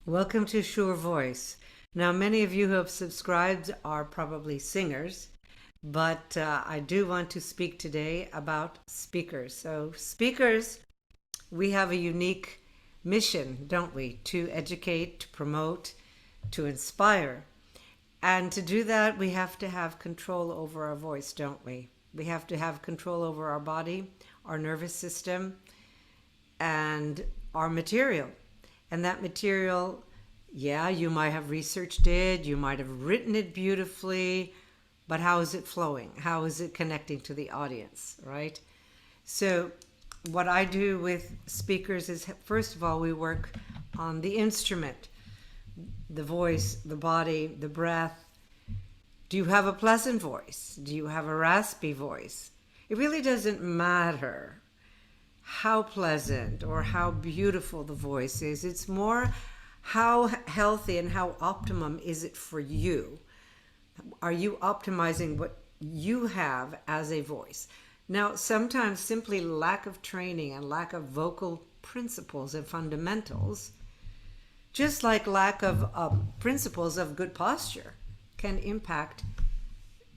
Welcome to ShurVoice. Now, many of you who have subscribed are probably singers, but I do want to speak today about speakers. So, speakers, we have a unique mission, don't we? To educate, to promote, to inspire. And to do that, we have to have control over our voice, don't we? We have to have control over our body, our nervous system, and our material. And that material, yeah, you might have researched it, you might have written it beautifully, but how is it flowing? How is it connecting to the audience, right? So what I do with speakers is, first of all, we work on the instrument, the voice, the body, the breath. Do you have a pleasant voice? Do you have a raspy voice? It really doesn't matter how pleasant or how beautiful the voice is. It's more how healthy and how optimum is it for you. Are you optimizing what you have as a voice? Now, sometimes simply lack of training and lack of vocal principles and fundamentals, just like lack of principles of good posture, can impact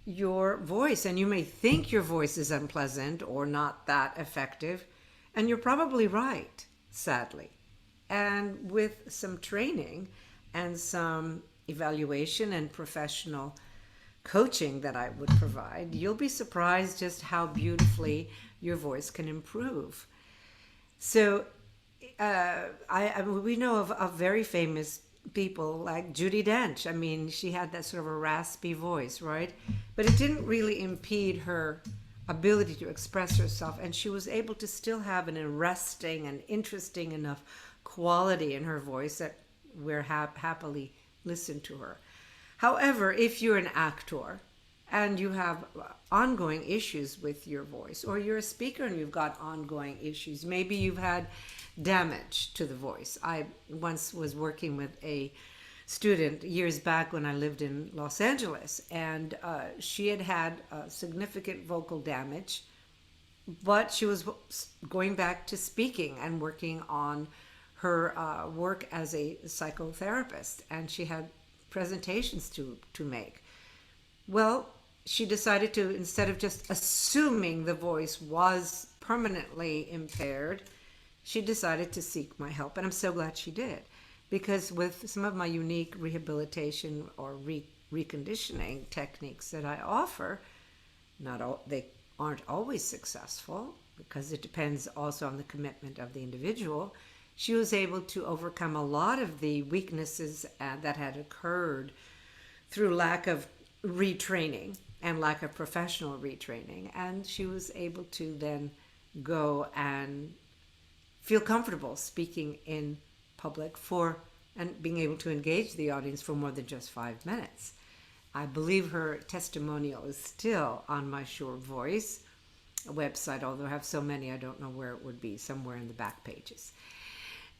your voice. And you may think your voice is unpleasant or not that effective, and you're probably right, sadly. And with some training and some evaluation and professional coaching that I would provide, you'll be surprised just how beautifully your voice can improve. So we know of very famous people like Judi Dench. I mean, she had that sort of a raspy voice, right? But it didn't really impede her ability to express herself, and she was able to still have an arresting and interesting enough quality in her voice that we're happily listen to her. However, if you're an actor and you have ongoing issues with your voice, or you're a speaker and you've got ongoing issues, maybe you've had damage to the voice. I once was working with a student years back when I lived in Los Angeles, and she had significant vocal damage, but she was going back to speaking and working on her work as a psychotherapist, and she had presentations to make. Well, she decided to, instead of just assuming the voice was permanently impaired, she decided to seek my help, and I'm so glad she did. Because with some of my unique rehabilitation or reconditioning techniques that I offer, they aren't always successful, because it depends also on the commitment of the individual. She was able to overcome a lot of the weaknesses that had occurred through lack of retraining and lack of professional retraining. And she was able to then go and feel comfortable speaking in public and being able to engage the audience for more than just 5 minutes. I believe her testimonial is still on my ShurVoice website, although I have so many I don't know where it would be, somewhere in the back pages.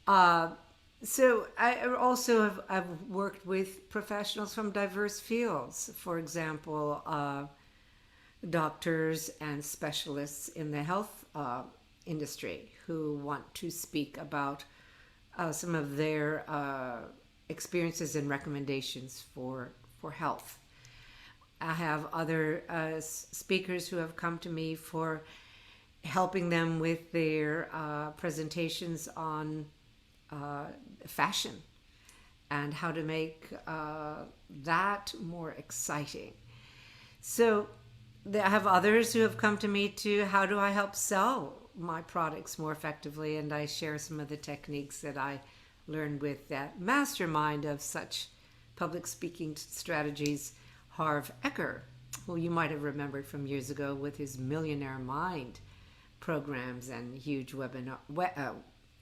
So I also I've worked with professionals from diverse fields. For example, doctors and specialists in the health industry who want to speak about some of their experiences and recommendations for health. I have other speakers who have come to me for helping them with their presentations on fashion and how to make that more exciting. So I have others who have come to me to, how do I help sell my products more effectively? And I share some of the techniques that I learned with that mastermind of such public speaking strategies, Harv Eker, who you might have remembered from years ago with his Millionaire Mind programs and huge webinar,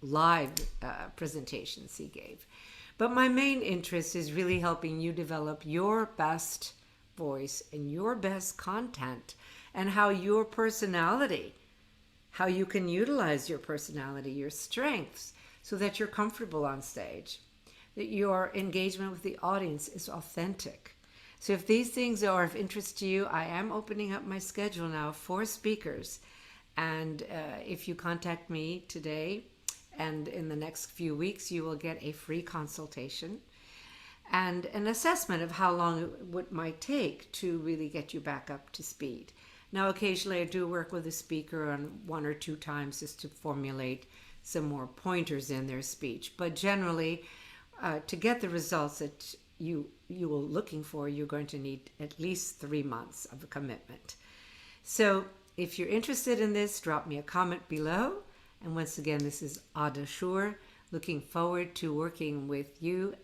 live presentations he gave. But my main interest is really helping you develop your best voice and your best content, and how your personality, how you can utilize your personality, your strengths, so that you're comfortable on stage, that your engagement with the audience is authentic. So if these things are of interest to you, I am opening up my schedule now for speakers. And if you contact me today And in the next few weeks, you will get a free consultation and an assessment of how long it might take to really get you back up to speed. Now, occasionally I do work with a speaker on 1 or 2 times just to formulate some more pointers in their speech. But generally, to get the results that you are looking for, you're going to need at least 3 months of a commitment. So if you're interested in this, drop me a comment below. And once again, this is Adda Shur, looking forward to working with you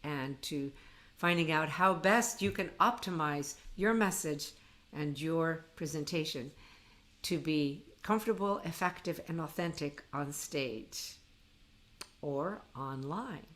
and to finding out how best you can optimize your message and your presentation to be comfortable, effective, and authentic on stage or online.